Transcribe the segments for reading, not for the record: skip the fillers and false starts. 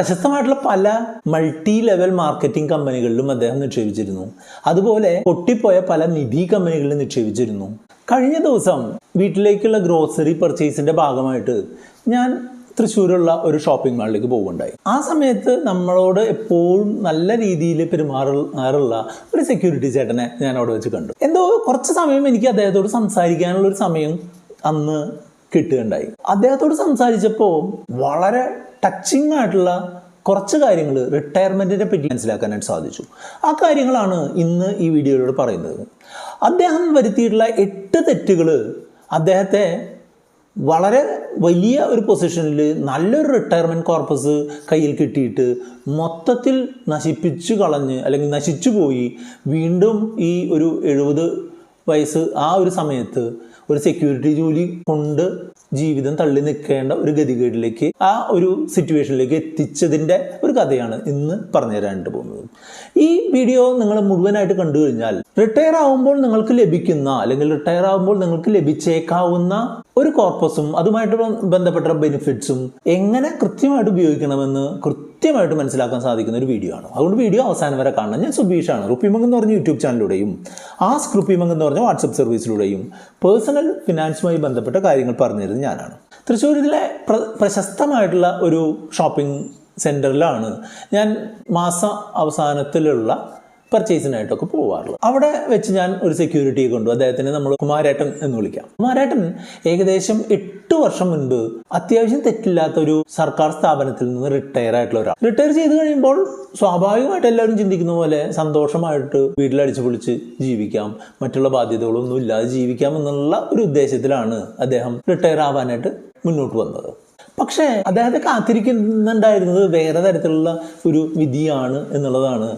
പ്രശസ്തമായിട്ടുള്ള പല multi level marketing കമ്പനികളിലും അദ്ദേഹം നിക്ഷേപിച്ചിരുന്നു. അതുപോലെ പൊട്ടിപ്പോയ പല നിധി കമ്പനികളിലും നിക്ഷേപിച്ചിരുന്നു. കഴിഞ്ഞ ദിവസം വീട്ടിലേക്കുള്ള ഗ്രോസറി പർച്ചേസിന്റെ ഭാഗമായിട്ട് ഞാൻ തൃശ്ശൂരുള്ള ഒരു ഷോപ്പിംഗ് മാളിലേക്ക് പോകുകയുണ്ടായി. ആ സമയത്ത് നമ്മളോട് എപ്പോഴും നല്ല രീതിയിൽ പെരുമാറാറുള്ള ഒരു സെക്യൂരിറ്റി ചേട്ടനെ ഞാൻ അവിടെ വെച്ച് കണ്ടു. എന്തോ കുറച്ച് സമയം എനിക്ക് അദ്ദേഹത്തോട് സംസാരിക്കാനുള്ള ഒരു സമയം അന്ന് കിട്ടുകയുണ്ടായി. അദ്ദേഹത്തോട് സംസാരിച്ചപ്പോൾ വളരെ ടച്ചിങ് ആയിട്ടുള്ള കുറച്ച് കാര്യങ്ങൾ റിട്ടയർമെൻറ്റിനെ പറ്റി മനസ്സിലാക്കാനായിട്ട് സാധിച്ചു. ആ കാര്യങ്ങളാണ് ഇന്ന് ഈ വീഡിയോയിലൂടെ പറയുന്നത്. അദ്ദേഹം വരുത്തിയിട്ടുള്ള 8 തെറ്റുകൾ അദ്ദേഹത്തെ വളരെ വലിയ ഒരു പൊസിഷനിൽ നല്ലൊരു റിട്ടയർമെൻറ്റ് കോർപ്പസ് കയ്യിൽ കിട്ടിയിട്ട് മൊത്തത്തിൽ നശിപ്പിച്ചു കളഞ്ഞ് അല്ലെങ്കിൽ നശിച്ചു പോയി വീണ്ടും ഈ ഒരു 70 വയസ്സ് ആ ഒരു സമയത്ത് ഒരു സെക്യൂരിറ്റി ജോലി കൊണ്ട് ജീവിതം തള്ളി നിൽക്കേണ്ട ഒരു ഗതികേടിലേക്ക് ആ ഒരു സിറ്റുവേഷനിലേക്ക് എത്തിച്ചതിൻ്റെ ഒരു കഥയാണ് ഇന്ന് പറഞ്ഞു തരാനായിട്ട് പോകുന്നത്. ഈ വീഡിയോ നിങ്ങൾ മുഴുവനായിട്ട് കണ്ടു കഴിഞ്ഞാൽ റിട്ടയർ ആവുമ്പോൾ നിങ്ങൾക്ക് ലഭിക്കുന്ന അല്ലെങ്കിൽ റിട്ടയർ ആവുമ്പോൾ നിങ്ങൾക്ക് ലഭിച്ചേക്കാവുന്ന ഒരു കോർപ്പസും അതുമായിട്ട് ബന്ധപ്പെട്ട ബെനിഫിറ്റ്സും എങ്ങനെ കൃത്യമായിട്ട് ഉപയോഗിക്കണമെന്ന് കൃത്യമായിട്ട് മനസ്സിലാക്കാൻ സാധിക്കുന്ന ഒരു വീഡിയോ ആണ്. അതുകൊണ്ട് വീഡിയോ അവസാനം വരെ കാണണം. ഞാൻ സുബീഷാണ്. റുപ്പിമംഗ് എന്ന് പറഞ്ഞ യൂട്യൂബ് ചാനലിലൂടെയും ആസ്ക് റുപ്പിമംഗ് എന്ന് പറഞ്ഞ വാട്സപ്പ് സർവീസിലൂടെയും പേഴ്സണൽ ഫിനാൻസുമായി ബന്ധപ്പെട്ട കാര്യങ്ങൾ പറഞ്ഞു തരുന്നത് ഞാനാണ്. തൃശ്ശൂരിലെ പ്രശസ്തമായിട്ടുള്ള ഒരു ഷോപ്പിംഗ് സെൻറ്ററിലാണ് ഞാൻ മാസ അവസാനത്തിലുള്ള പർച്ചേസിനായിട്ടൊക്കെ പോവാറുള്ളത്. അവിടെ വെച്ച് ഞാൻ ഒരു സെക്യൂരിറ്റിയെ കൊണ്ടു. അദ്ദേഹത്തിന് നമ്മൾ കുമാരേട്ടൻ എന്ന് വിളിക്കാം. കുമാരേട്ടൻ ഏകദേശം 8 വർഷം മുൻപ് അത്യാവശ്യം തെറ്റില്ലാത്ത ഒരു സർക്കാർ സ്ഥാപനത്തിൽ നിന്ന് റിട്ടയർ ആയിട്ടുള്ള ഒരാൾ. റിട്ടയർ ചെയ്ത് കഴിയുമ്പോൾ സ്വാഭാവികമായിട്ട് എല്ലാവരും ചിന്തിക്കുന്ന പോലെ സന്തോഷമായിട്ട് വീട്ടിലടിച്ചു പൊളിച്ച് ജീവിക്കാം, മറ്റുള്ള ബാധ്യതകളൊന്നും ഇല്ലാതെ ജീവിക്കാം എന്നുള്ള ഒരു ഉദ്ദേശത്തിലാണ് അദ്ദേഹം റിട്ടയർ ആവാനായിട്ട് മുന്നോട്ട് വന്നത്. പക്ഷേ അദ്ദേഹത്തെ കാത്തിരിക്കുന്നുണ്ടായിരുന്നത് വേറെ തരത്തിലുള്ള ഒരു വിധിയാണ് എന്നുള്ളതാണ്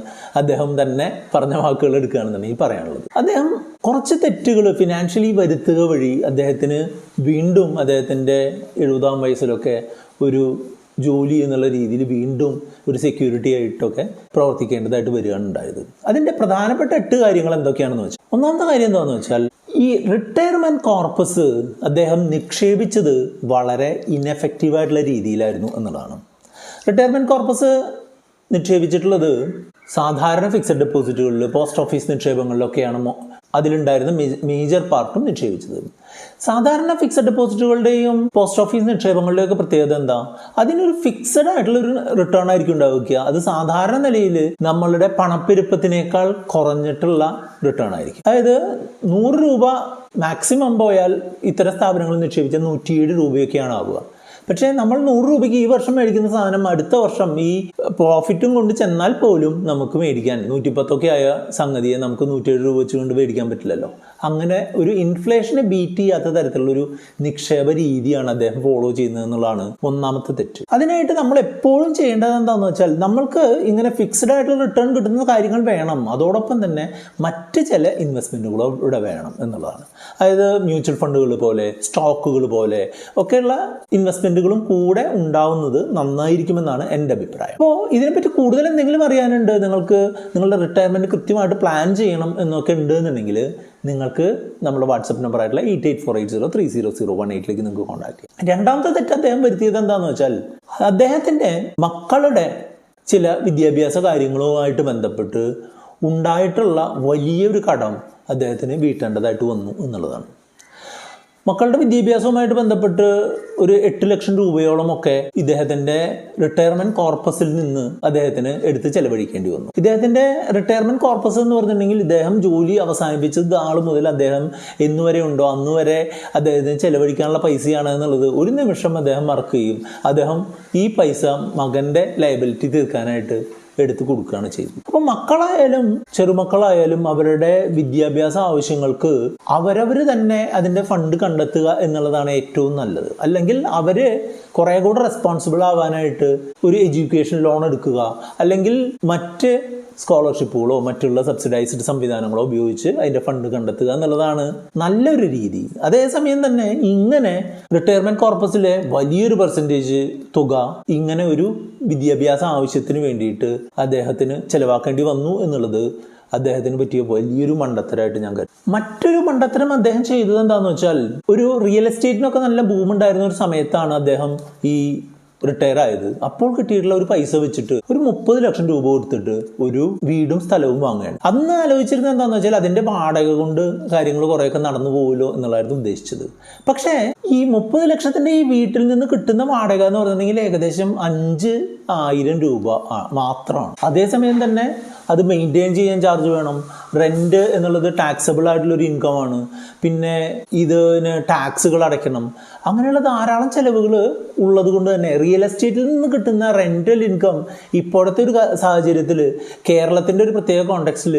അദ്ദേഹം തന്നെ പറഞ്ഞ വാക്കുകൾ എടുക്കുകയാണെന്നുണ്ടെങ്കിൽ പറയാനുള്ളത്. അദ്ദേഹം കുറച്ച് തെറ്റുകൾ ഫിനാൻഷ്യലി വരുത്തുക വഴി അദ്ദേഹത്തിന് വീണ്ടും അദ്ദേഹത്തിൻ്റെ 70-ാം വയസ്സിലൊക്കെ ഒരു ജോലി എന്നുള്ള രീതിയിൽ വീണ്ടും ഒരു സെക്യൂരിറ്റി ആയിട്ടൊക്കെ പ്രവർത്തിക്കേണ്ടതായിട്ട് വരികയാണ് ഉണ്ടായത്. അതിൻ്റെ പ്രധാനപ്പെട്ട 8 കാര്യങ്ങൾ എന്തൊക്കെയാണെന്ന് വെച്ചാൽ, ഒന്നാമത്തെ കാര്യം എന്താണെന്ന് വെച്ചാൽ ഈ റിട്ടയർമെൻറ്റ് കോർപ്പസ് അദ്ദേഹം നിക്ഷേപിച്ചത് വളരെ ഇൻഎഫക്റ്റീവായിട്ടുള്ള രീതിയിലായിരുന്നു എന്നുള്ളതാണ്. റിട്ടയർമെൻറ്റ് കോർപ്പസ് നിക്ഷേപിച്ചിട്ടുള്ളത് സാധാരണ ഫിക്സഡ് ഡെപ്പോസിറ്റുകളിൽ പോസ്റ്റ് ഓഫീസ് നിക്ഷേപങ്ങളിലൊക്കെയാണ് അതിലുണ്ടായിരുന്ന മേജർ പാർട്ടും നിക്ഷേപിച്ചത്. സാധാരണ ഫിക്സഡ് ഡെപ്പോസിറ്റുകളുടെയും പോസ്റ്റ് ഓഫീസ് നിക്ഷേപങ്ങളുടെയൊക്കെ പ്രത്യേകത എന്താ? അതിനൊരു ഫിക്സഡ് ആയിട്ടുള്ള ഒരു റിട്ടേൺ ആയിരിക്കും ഉണ്ടാവുക. അത് സാധാരണ നിലയിൽ നമ്മളുടെ പണപ്പെരുപ്പത്തിനേക്കാൾ കുറഞ്ഞിട്ടുള്ള റിട്ടേൺ ആയിരിക്കും. അതായത് 100 രൂപ മാക്സിമം പോയാൽ ഇത്തരം സ്ഥാപനങ്ങളിൽ നിക്ഷേപിച്ചാൽ 107 രൂപയൊക്കെയാണ് ആവുക. പക്ഷേ നമ്മൾ 100 രൂപയ്ക്ക് ഈ വർഷം മേടിക്കുന്ന സാധനം അടുത്ത വർഷം ഈ പ്രോഫിറ്റും കൊണ്ട് ചെന്നാൽ പോലും നമുക്ക് മേടിക്കാൻ 110 ആയ സംഗതിയെ നമുക്ക് 107 രൂപ വെച്ചുകൊണ്ട് മേടിക്കാൻ പറ്റില്ലല്ലോ. അങ്ങനെ ഒരു ഇൻഫ്ലേഷനെ ബീറ്റ് ചെയ്യാത്ത തരത്തിലുള്ളൊരു നിക്ഷേപ രീതിയാണ് അദ്ദേഹം ഫോളോ ചെയ്യുന്നത് എന്നുള്ളതാണ് ഒന്നാമത്തെ തെറ്റ്. അതിനായിട്ട് നമ്മൾ എപ്പോഴും ചെയ്യേണ്ടത് എന്താണെന്ന് വെച്ചാൽ നമ്മൾക്ക് ഇങ്ങനെ ഫിക്സ്ഡ് ആയിട്ടുള്ള റിട്ടേൺ കിട്ടുന്ന കാര്യങ്ങൾ വേണം, അതോടൊപ്പം തന്നെ മറ്റ് ചില ഇൻവെസ്റ്റ്മെൻറ്റുകളും ഇവിടെ വേണം എന്നുള്ളതാണ്. അതായത് മ്യൂച്വൽ ഫണ്ടുകൾ പോലെ സ്റ്റോക്കുകൾ പോലെ ഒക്കെയുള്ള ഇൻവെസ്റ്റ്മെൻറ്റുകളും കൂടെ ഉണ്ടാവുന്നത് നന്നായിരിക്കുമെന്നാണ് എൻ്റെ അഭിപ്രായം. അപ്പോൾ ഇതിനെപ്പറ്റി കൂടുതൽ എന്തെങ്കിലും അറിയാനുണ്ട്, നിങ്ങൾക്ക് നിങ്ങളുടെ റിട്ടയർമെൻറ്റ് കൃത്യമായിട്ട് പ്ലാൻ ചെയ്യണം എന്നൊക്കെ ഉണ്ട് എന്നുണ്ടെങ്കിൽ നിങ്ങൾക്ക് നമ്മുടെ വാട്സപ്പ് നമ്പർ ആയിട്ടുള്ള 8848030018 നിങ്ങൾക്ക് കോൺടാക്ട് ചെയ്യാം. രണ്ടാമത്തെ തെറ്റ് അദ്ദേഹം വരുത്തിയത് എന്താണെന്ന് വെച്ചാൽ അദ്ദേഹത്തിൻ്റെ മക്കളുടെ ചില വിദ്യാഭ്യാസ കാര്യങ്ങളുമായിട്ട് ബന്ധപ്പെട്ട് ഉണ്ടായിട്ടുള്ള വലിയൊരു കടം അദ്ദേഹത്തിന് വീട്ടേണ്ടതായിട്ട് വന്നു എന്നുള്ളതാണ്. മക്കളുടെ വിദ്യാഭ്യാസവുമായിട്ട് ബന്ധപ്പെട്ട് ഒരു 8 ലക്ഷം രൂപയോളമൊക്കെ ഇദ്ദേഹത്തിൻ്റെ റിട്ടയർമെൻറ്റ് കോർപ്പസിൽ നിന്ന് അദ്ദേഹത്തിന് എടുത്ത് ചെലവഴിക്കേണ്ടി വന്നു. ഇദ്ദേഹത്തിൻ്റെ റിട്ടയർമെൻറ്റ് കോർപ്പസ് എന്ന് പറഞ്ഞിട്ടുണ്ടെങ്കിൽ ഇദ്ദേഹം ജോലി അവസാനിപ്പിച്ചത് ആൾ മുതൽ അദ്ദേഹം എന്നുവരെ ഉണ്ടോ അന്ന് വരെ അദ്ദേഹത്തിന് ചെലവഴിക്കാനുള്ള പൈസയാണ് എന്നുള്ളത് ഒരു നിമിഷം അദ്ദേഹം മറക്കുകയും അദ്ദേഹം ഈ പൈസ മകൻ്റെ ലയബിലിറ്റി തീർക്കാനായിട്ട് എടുത്തു കൊടുക്കുകയാണ് ചെയ്തത്. അപ്പോൾ മക്കളായാലും ചെറുമക്കളായാലും അവരുടെ വിദ്യാഭ്യാസ ആവശ്യങ്ങൾക്ക് അവരവർ തന്നെ അതിൻ്റെ ഫണ്ട് കണ്ടെത്തുക എന്നുള്ളതാണ് ഏറ്റവും നല്ലത്. അല്ലെങ്കിൽ അവർ കുറേ കൂടെ റെസ്പോൺസിബിൾ ആവാനായിട്ട് ഒരു എഡ്യൂക്കേഷൻ ലോൺ എടുക്കുക, അല്ലെങ്കിൽ മറ്റ് സ്കോളർഷിപ്പുകളോ മറ്റുള്ള സബ്സിഡൈസ്ഡ് സംവിധാനങ്ങളോ ഉപയോഗിച്ച് അതിൻ്റെ ഫണ്ട് കണ്ടെത്തുക എന്നുള്ളതാണ് നല്ലൊരു രീതി. അതേസമയം തന്നെ ഇങ്ങനെ റിട്ടയർമെൻറ്റ് കോർപ്പസിലെ വലിയൊരു പെർസെൻറ്റേജ് തുക ഇങ്ങനെ ഒരു വിദ്യാഭ്യാസ ആവശ്യത്തിന് വേണ്ടിയിട്ട് അദ്ദേഹത്തിന് ചെലവാക്കേണ്ടി വന്നു എന്നുള്ളത് അദ്ദേഹത്തിന് പറ്റിയ വലിയൊരു മണ്ടത്തരമായിട്ട് ഞാൻ കരുതുന്നു. മറ്റൊരു മണ്ടത്തരം അദ്ദേഹം ചെയ്തത് എന്താണെന്ന് വെച്ചാൽ, ഒരു റിയൽ എസ്റ്റേറ്റിനൊക്കെ നല്ല ബൂം ഉണ്ടായിരുന്ന ഒരു സമയത്താണ് അദ്ദേഹം ഈ റിട്ടയർ ആയത്. അപ്പോൾ കിട്ടിയിട്ടുള്ള ഒരു പൈസ വെച്ചിട്ട് ഒരു 30 ലക്ഷം രൂപ കൊടുത്തിട്ട് ഒരു വീടും സ്ഥലവും വാങ്ങുകയാണ്. അന്ന് ആലോചിച്ചിരുന്നത് എന്താണെന്ന് വെച്ചാൽ അതിന്റെ വാടക കൊണ്ട് കാര്യങ്ങൾ കുറേയൊക്കെ നടന്നു പോകുമല്ലോ എന്നുള്ളതായിരുന്നു ഉദ്ദേശിച്ചത്. പക്ഷേ ഈ 30 ലക്ഷത്തിന്റെ ഈ വീട്ടിൽ നിന്ന് കിട്ടുന്ന വാടക എന്ന് പറഞ്ഞിട്ടുണ്ടെങ്കിൽ ഏകദേശം 5,000 രൂപ മാത്രമാണ്. അതേസമയം തന്നെ അത് മെയിൻറ്റെയിൻ ചെയ്യാൻ ചാർജ് വേണം. റെന്റ് എന്നുള്ളത് ടാക്സബിൾ ആയിട്ടുള്ളൊരു ഇൻകം ആണ്. പിന്നെ ഇതിന് ടാക്സുകൾ അടയ്ക്കണം. അങ്ങനെയുള്ള ധാരാളം ചെലവുകൾ ഉള്ളത് കൊണ്ട് തന്നെ റിയൽ എസ്റ്റേറ്റിൽ നിന്ന് കിട്ടുന്ന റെന്റൽ ഇൻകം ഇപ്പോഴത്തെ ഒരു സാഹചര്യത്തിൽ കേരളത്തിൻ്റെ ഒരു പ്രത്യേക കോണ്ടെക്സ്റ്റിൽ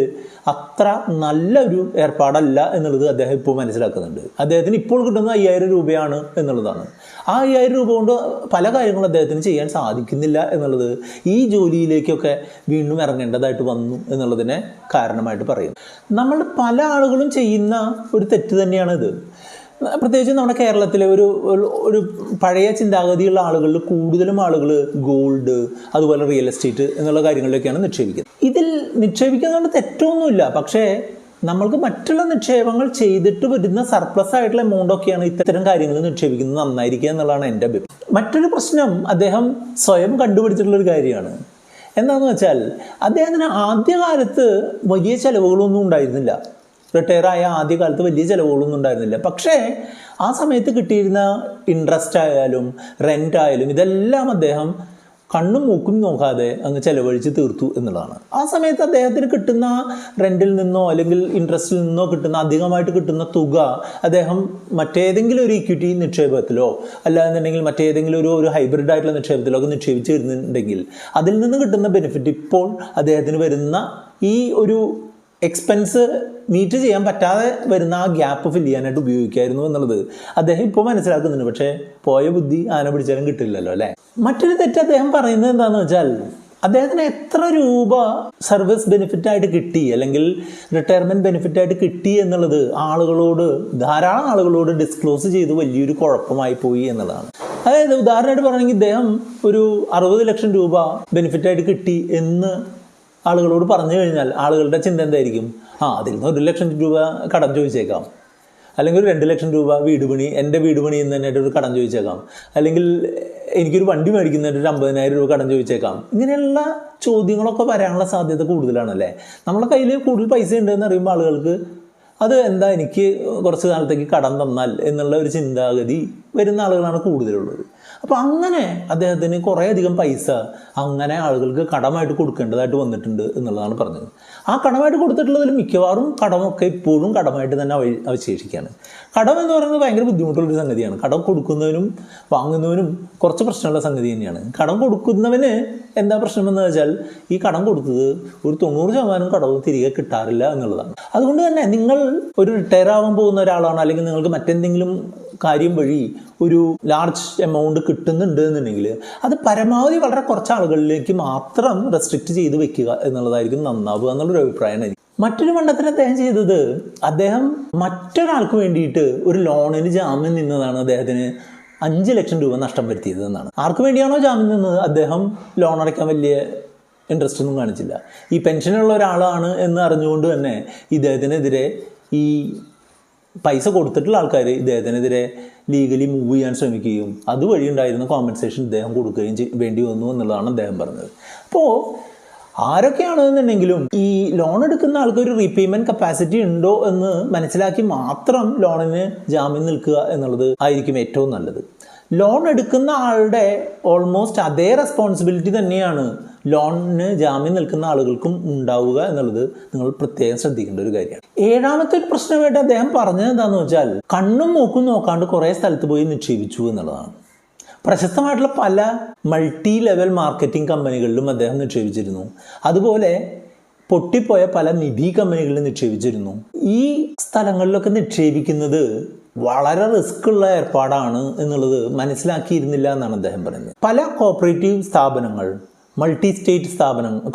അത്ര നല്ലൊരു ഏർപ്പാടല്ല എന്നുള്ളത് അദ്ദേഹം ഇപ്പോൾ മനസ്സിലാക്കുന്നുണ്ട്. അദ്ദേഹത്തിന് ഇപ്പോൾ കിട്ടുന്ന 5,000 രൂപയാണ് എന്നുള്ളതാണ്. ആ 5,000 രൂപ കൊണ്ട് പല കാര്യങ്ങളും അദ്ദേഹത്തിന് ചെയ്യാൻ സാധിക്കുന്നില്ല എന്നുള്ളത് ഈ ജോലിയിലേക്കൊക്കെ വീണ്ടും ഇറങ്ങേണ്ടതായിട്ട് വന്നു എന്നുള്ളതിനെ കാരണമായിട്ട് പറയും. നമ്മൾ പല ആളുകളും ചെയ്യുന്ന ഒരു തെറ്റ് തന്നെയാണിത്. പ്രത്യേകിച്ച് നമ്മുടെ കേരളത്തിലെ ഒരു പഴയ ചിന്താഗതിയുള്ള ആളുകളിൽ കൂടുതലും ആളുകൾ ഗോൾഡ് അതുപോലെ റിയൽ എസ്റ്റേറ്റ് എന്നുള്ള കാര്യങ്ങളിലേക്കാണ് നിക്ഷേപിക്കുന്നത്. ഇതിൽ നിക്ഷേപിക്കുന്നതുകൊണ്ട് തെറ്റൊന്നുമില്ല. പക്ഷേ നമ്മൾക്ക് മറ്റുള്ള നിക്ഷേപങ്ങൾ ചെയ്തിട്ട് വരുന്ന സർപ്ലസ് ആയിട്ടുള്ള എമൗണ്ട് ഒക്കെയാണ് ഇത്തരം കാര്യങ്ങൾ നിക്ഷേപിക്കുന്നത് നന്നായിരിക്കുക എന്നുള്ളതാണ് എൻ്റെ അഭിപ്രായം. മറ്റൊരു പ്രശ്നം അദ്ദേഹം സ്വയം കണ്ടുപിടിച്ചിട്ടുള്ളൊരു കാര്യമാണ്. എന്താണെന്ന് വെച്ചാൽ അദ്ദേഹത്തിന് ആദ്യകാലത്ത് വലിയ ചിലവുകളൊന്നും ഉണ്ടായിരുന്നില്ല. റിട്ടയറായ ആദ്യകാലത്ത് വലിയ ചിലവുകളൊന്നും ഉണ്ടായിരുന്നില്ല. പക്ഷേ ആ സമയത്ത് കിട്ടിയിരുന്ന ഇൻട്രസ്റ്റ് ആയാലും റെൻ്റ് ആയാലും ഇതെല്ലാം അദ്ദേഹം കണ്ണും മൂക്കും നോക്കാതെ അങ്ങ് ചിലവഴിച്ച് തീർത്തു എന്നുള്ളതാണ്. ആ സമയത്ത് അദ്ദേഹത്തിന് കിട്ടുന്ന റെൻറ്റിൽ നിന്നോ അല്ലെങ്കിൽ ഇൻട്രസ്റ്റിൽ നിന്നോ കിട്ടുന്ന അധികമായിട്ട് കിട്ടുന്ന തുക അദ്ദേഹം മറ്റേതെങ്കിലും ഒരു ഇക്വിറ്റി നിക്ഷേപത്തിലോ അല്ലാന്നുണ്ടെങ്കിൽ മറ്റേതെങ്കിലും ഒരു ഹൈബ്രിഡ് ആയിട്ടുള്ള നിക്ഷേപത്തിലോ ഒക്കെ നിക്ഷേപിച്ച് വരുന്നുണ്ടെങ്കിൽ അതിൽ നിന്ന് കിട്ടുന്ന ബെനിഫിറ്റ് ഇപ്പോൾ അദ്ദേഹത്തിന് വരുന്ന ഈ ഒരു എക്സ്പെൻസ് മീറ്റ് ചെയ്യാൻ പറ്റാതെ വരുന്ന ആ ഗ്യാപ്പ് ഫില്ല് ചെയ്യാനായിട്ട് ഉപയോഗിക്കായിരുന്നു എന്നുള്ളത് അദ്ദേഹം ഇപ്പോൾ മനസ്സിലാക്കുന്നുണ്ട്. പക്ഷേ പോയ ബുദ്ധി ആന പിടിച്ചാലും കിട്ടില്ലല്ലോ അല്ലേ. മറ്റൊരു തെറ്റ് അദ്ദേഹം പറയുന്നത് എന്താണെന്ന് വെച്ചാൽ അദ്ദേഹത്തിന് എത്ര രൂപ സർവീസ് ബെനിഫിറ്റായിട്ട് കിട്ടി അല്ലെങ്കിൽ റിട്ടയർമെൻറ്റ് ബെനിഫിറ്റായിട്ട് കിട്ടി എന്നുള്ളത് ധാരാളം ആളുകളോട് ഡിസ്ക്ലോസ് ചെയ്ത് വലിയൊരു കുഴപ്പമായി പോയി എന്നുള്ളതാണ്. അതായത് ഉദാഹരണമായിട്ട് പറയണമെങ്കിൽ ഇദ്ദേഹം ഒരു 60 ലക്ഷം രൂപ ബെനിഫിറ്റായിട്ട് കിട്ടി എന്ന് ആളുകളോട് പറഞ്ഞു കഴിഞ്ഞാൽ ആളുകളുടെ ചിന്ത എന്തായിരിക്കും? അതിൽ നിന്ന് 1 ലക്ഷം രൂപ കടം ചോദിച്ചേക്കാം, അല്ലെങ്കിൽ ഒരു 2 ലക്ഷം രൂപ എൻ്റെ വീട് പണി എന്ന് തന്നെ ഒരു കടം ചോദിച്ചേക്കാം, അല്ലെങ്കിൽ എനിക്കൊരു വണ്ടി മേടിക്കുന്നതിന് ഒരു 50,000 രൂപ കടം ചോദിച്ചേക്കാം. ഇങ്ങനെയുള്ള ചോദ്യങ്ങളൊക്കെ വരാനുള്ള സാധ്യത കൂടുതലാണല്ലേ. നമ്മളെ കയ്യിൽ കൂടുതൽ പൈസ ഉണ്ടെന്ന് അറിയുമ്പോൾ ആളുകൾക്ക് അത് എന്താ എനിക്ക് കുറച്ച് കാലത്തേക്ക് കടം തന്നാൽ എന്നുള്ള ഒരു ചിന്താഗതി വരുന്ന ആളുകളാണ് കൂടുതലുള്ളത്. അപ്പോൾ അങ്ങനെ അദ്ദേഹത്തിന് കുറേയധികം പൈസ അങ്ങനെ ആളുകൾക്ക് കടമായിട്ട് കൊടുക്കേണ്ടതായിട്ട് വന്നിട്ടുണ്ട് എന്നുള്ളതാണ് പറഞ്ഞത്. ആ കടമായിട്ട് കൊടുത്തിട്ടുള്ളതിൽ മിക്കവാറും കടമൊക്കെ ഇപ്പോഴും കടമായിട്ട് തന്നെ അവശേഷിക്കുകയാണ്. കടം എന്ന് പറയുന്നത് ഭയങ്കര ബുദ്ധിമുട്ടുള്ളൊരു സംഗതിയാണ്. കടം കൊടുക്കുന്നവനും വാങ്ങുന്നവനും കുറച്ച് പ്രശ്നമുള്ള സംഗതി തന്നെയാണ്. കടം കൊടുക്കുന്നവന് എന്താ പ്രശ്നമെന്ന് വെച്ചാൽ ഈ കടം കൊടുത്തത് ഒരു 90% കടവും തിരികെ കിട്ടാറില്ല എന്നുള്ളതാണ്. അതുകൊണ്ട് തന്നെ നിങ്ങൾ ഒരു റിട്ടയർ ആവാൻ പോകുന്ന ഒരാളാണ്, അല്ലെങ്കിൽ നിങ്ങൾക്ക് മറ്റെന്തെങ്കിലും കാര്യം വഴി ഒരു ലാർജ് എമൗണ്ട് കിട്ടുന്നുണ്ട് എന്നുണ്ടെങ്കിൽ അത് പരമാവധി വളരെ കുറച്ച് ആളുകളിലേക്ക് മാത്രം റെസ്ട്രിക്റ്റ് ചെയ്ത് വെക്കുക എന്നുള്ളതായിരിക്കും നന്നാവുക എന്നുള്ളൊരു അഭിപ്രായമാണ്. മറ്റൊരു മണ്ടത്തിന് അദ്ദേഹം ചെയ്തത്, അദ്ദേഹം മറ്റൊരാൾക്ക് വേണ്ടിയിട്ട് ഒരു ലോണിന് ജാമ്യം നിന്നതാണ് അദ്ദേഹത്തിന് 5 ലക്ഷം രൂപ നഷ്ടം വരുത്തിയത് എന്നാണ്. ആർക്ക് വേണ്ടിയാണോ ജാമ്യം നിന്നത് അദ്ദേഹം ലോൺ അടയ്ക്കാൻ വലിയ ഇൻട്രസ്റ്റ് ഒന്നും കാണിച്ചില്ല. ഈ പെൻഷനുള്ള ഒരാളാണ് എന്ന് അറിഞ്ഞുകൊണ്ട് തന്നെ ഇദ്ദേഹത്തിനെതിരെ ഈ പൈസ കൊടുത്തിട്ടുള്ള ആൾക്കാർ ഇദ്ദേഹത്തിനെതിരെ ലീഗലി മൂവ് ചെയ്യാൻ ശ്രമിക്കുകയും അതുവഴി ഉണ്ടായിരുന്ന കോമ്പൻസേഷൻ ഇദ്ദേഹം കൊടുക്കുകയും വേണ്ടി വന്നു എന്നുള്ളതാണ് അദ്ദേഹം പറഞ്ഞത്. അപ്പോൾ ആരൊക്കെയാണെന്നുണ്ടെങ്കിലും ഈ ലോൺ എടുക്കുന്ന ആൾക്ക് ഒരു റീപേയ്മെൻറ്റ് കപ്പാസിറ്റി ഉണ്ടോ എന്ന് മനസ്സിലാക്കി മാത്രം ലോണിന് ജാമ്യം നിൽക്കുക എന്നുള്ളത് ആയിരിക്കും ഏറ്റവും നല്ലത്. ലോൺ എടുക്കുന്ന ആളുടെ ഓൾമോസ്റ്റ് അതേ റെസ്പോൺസിബിലിറ്റി തന്നെയാണ് ലോണിന് ജാമ്യം നിൽക്കുന്ന ആളുകൾക്കും ഉണ്ടാവുക എന്നുള്ളത് നിങ്ങൾ പ്രത്യേകം ശ്രദ്ധിക്കേണ്ട ഒരു കാര്യമാണ്. 7ാമത്തെ ഒരു പ്രശ്നമായിട്ട് അദ്ദേഹം പറഞ്ഞത് എന്താണെന്ന് വെച്ചാൽ കണ്ണും മൂക്കും നോക്കാണ്ട് കുറേ സ്ഥലത്ത് പോയി നിക്ഷേപിച്ചു എന്നുള്ളതാണ്. പ്രശസ്തമായിട്ടുള്ള പല മൾട്ടി ലെവൽ മാർക്കറ്റിംഗ് കമ്പനികളിലും അദ്ദേഹം നിക്ഷേപിച്ചിരുന്നു. അതുപോലെ പൊട്ടിപ്പോയ പല നിധി കമ്പനികളിൽ നിക്ഷേപിച്ചിരുന്നു. ഈ സ്ഥലങ്ങളിലൊക്കെ നിക്ഷേപിക്കുന്നത് വളരെ റിസ്ക് ഉള്ള ഏർപ്പാടാണ് എന്നുള്ളത് മനസ്സിലാക്കിയിരുന്നില്ല എന്നാണ് അദ്ദേഹം പറയുന്നത്. പല കോർപ്പറേറ്റീവ് സ്ഥാപനങ്ങൾ, മൾട്ടി സ്റ്റേറ്റ്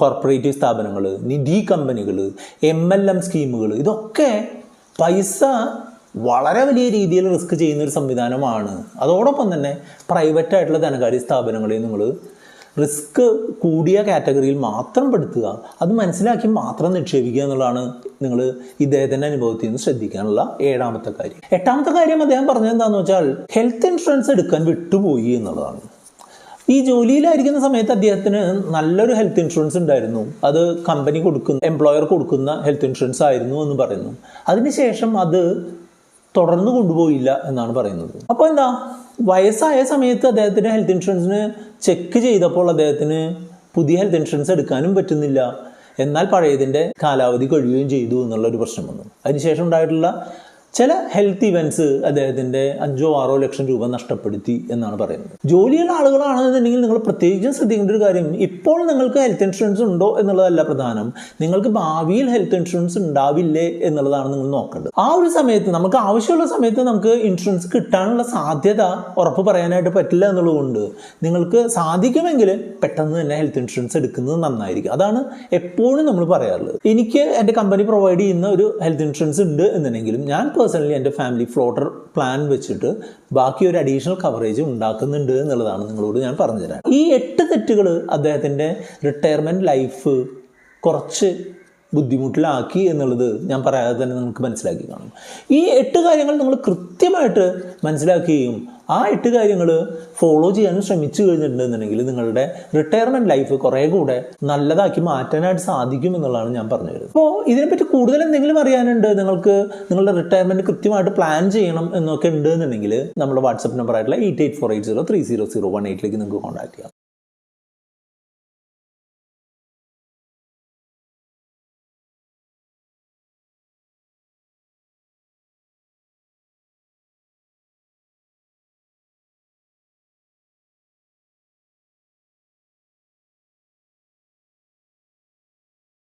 കോർപ്പറേറ്റീവ് സ്ഥാപനങ്ങൾ, നിധി കമ്പനികൾ, MLM സ്കീമുകൾ, ഇതൊക്കെ പൈസ വളരെ വലിയ രീതിയിൽ റിസ്ക് ചെയ്യുന്നൊരു സംവിധാനമാണ്. അതോടൊപ്പം തന്നെ പ്രൈവറ്റ് ആയിട്ടുള്ള ധനകാര്യ സ്ഥാപനങ്ങളെ നിങ്ങൾ റിസ്ക് കൂടിയ കാറ്റഗറിയിൽ മാത്രം പെടുത്തുക, അത് മനസ്സിലാക്കി മാത്രം നിക്ഷേപിക്കുക എന്നുള്ളതാണ് നിങ്ങൾ ഇദ്ദേഹത്തിൻ്റെ അനുഭവത്തിൽ നിന്ന് ശ്രദ്ധിക്കാനുള്ള 7ാമത്തെ കാര്യം. 8ാമത്തെ കാര്യം അദ്ദേഹം പറഞ്ഞത് എന്താണെന്ന് വെച്ചാൽ ഹെൽത്ത് ഇൻഷുറൻസ് എടുക്കാൻ വിട്ടുപോയി എന്നുള്ളതാണ്. ഈ ജോലിയിലായിരിക്കുന്ന സമയത്ത് അദ്ദേഹത്തിന് നല്ലൊരു ഹെൽത്ത് ഇൻഷുറൻസ് ഉണ്ടായിരുന്നു. അത് കമ്പനി കൊടുക്കുന്ന, എംപ്ലോയർ കൊടുക്കുന്ന ഹെൽത്ത് ഇൻഷുറൻസ് ആയിരുന്നു എന്ന് പറയുന്നു. അതിനുശേഷം അത് തുടർന്ന് കൊണ്ടുപോയില്ല എന്നാണ് പറയുന്നത്. അപ്പോൾ എന്താ, വയസ്സായ സമയത്ത് അദ്ദേഹത്തിന് ഹെൽത്ത് ഇൻഷുറൻസിന് ചെക്ക് ചെയ്തപ്പോൾ അദ്ദേഹത്തിന് പുതിയ ഹെൽത്ത് ഇൻഷുറൻസ് എടുക്കാനും പറ്റുന്നില്ല, എന്നാൽ പഴയതിൻ്റെ കാലാവധി കഴിയുകയും ചെയ്തു എന്നുള്ളൊരു പ്രശ്നം വന്നു. അതിനുശേഷം ഉണ്ടായിട്ടുള്ള ചില ഹെൽത്ത് ഇവൻറ്റ്സ് അദ്ദേഹത്തിൻ്റെ 5-6 ലക്ഷം രൂപ നഷ്ടപ്പെടുത്തി എന്നാണ് പറയുന്നത്. ജോലിയുള്ള ആളുകളാണെന്നുണ്ടെങ്കിൽ നിങ്ങൾ പ്രത്യേകിച്ചും ശ്രദ്ധിക്കേണ്ട ഒരു കാര്യം, ഇപ്പോൾ നിങ്ങൾക്ക് ഹെൽത്ത് ഇൻഷുറൻസ് ഉണ്ടോ എന്നുള്ളതല്ല പ്രധാനം, നിങ്ങൾക്ക് ഭാവിയിൽ ഹെൽത്ത് ഇൻഷുറൻസ് ഉണ്ടാവില്ലേ എന്നുള്ളതാണ് നിങ്ങൾ നോക്കേണ്ടത്. ആ ഒരു സമയത്ത്, നമുക്ക് ആവശ്യമുള്ള സമയത്ത് നമുക്ക് ഇൻഷുറൻസ് കിട്ടാനുള്ള സാധ്യത ഉറപ്പ് പറയാനായിട്ട് പറ്റില്ല എന്നുള്ളതുകൊണ്ട് നിങ്ങൾക്ക് സാധിക്കുമെങ്കിൽ പെട്ടെന്ന് തന്നെ ഹെൽത്ത് ഇൻഷുറൻസ് എടുക്കുന്നത് നന്നായിരിക്കും. അതാണ് എപ്പോഴും നമ്മൾ പറയാറുള്ളത്. എനിക്ക് എൻ്റെ കമ്പനി പ്രൊവൈഡ് ചെയ്യുന്ന ഒരു ഹെൽത്ത് ഇൻഷുറൻസ് ഉണ്ട് എന്നുണ്ടെങ്കിലും ഞാൻ പേഴ്സണലി എൻ്റെ ഫാമിലി ഫ്ലോട്ടർ പ്ലാൻ വെച്ചിട്ട് ബാക്കി ഒരു അഡീഷണൽ കവറേജ് ഉണ്ടാക്കുന്നുണ്ട് എന്നുള്ളതാണ് നിങ്ങളോട് ഞാൻ പറഞ്ഞുതരാം. ഈ 8 തെറ്റുകൾ അദ്ദേഹത്തിൻ്റെ റിട്ടയർമെൻറ്റ് ലൈഫ് കുറച്ച് ബുദ്ധിമുട്ടിലാക്കി എന്നുള്ളത് ഞാൻ പറയാതെ തന്നെ നിങ്ങൾക്ക് മനസ്സിലാക്കി കാണും. ഈ 8 കാര്യങ്ങൾ നിങ്ങൾ കൃത്യമായിട്ട് മനസ്സിലാക്കുകയും ആ 8 കാര്യങ്ങൾ ഫോളോ ചെയ്യാനും ശ്രമിച്ചു കഴിഞ്ഞിട്ടുണ്ടെന്നുണ്ടെങ്കിൽ നിങ്ങളുടെ റിട്ടയർമെൻറ്റ് ലൈഫ് കുറേ കൂടെ നല്ലതാക്കി മാറ്റാനായിട്ട് സാധിക്കും എന്നുള്ളതാണ് ഞാൻ പറഞ്ഞു വരുന്നത്. അപ്പോൾ ഇതിനെപ്പറ്റി കൂടുതൽ എന്തെങ്കിലും അറിയാനുണ്ട്, നിങ്ങൾക്ക് നിങ്ങളുടെ റിട്ടയർമെൻറ്റ് കൃത്യമായിട്ട് പ്ലാൻ ചെയ്യണം എന്നൊക്കെ ഉണ്ട് എന്നുണ്ടെങ്കിൽ നമ്മുടെ വാട്സപ്പ് നമ്പർ ആയിട്ടുള്ള 8848030018 നിങ്ങൾക്ക് കോൺടാക്ട് ചെയ്യാം.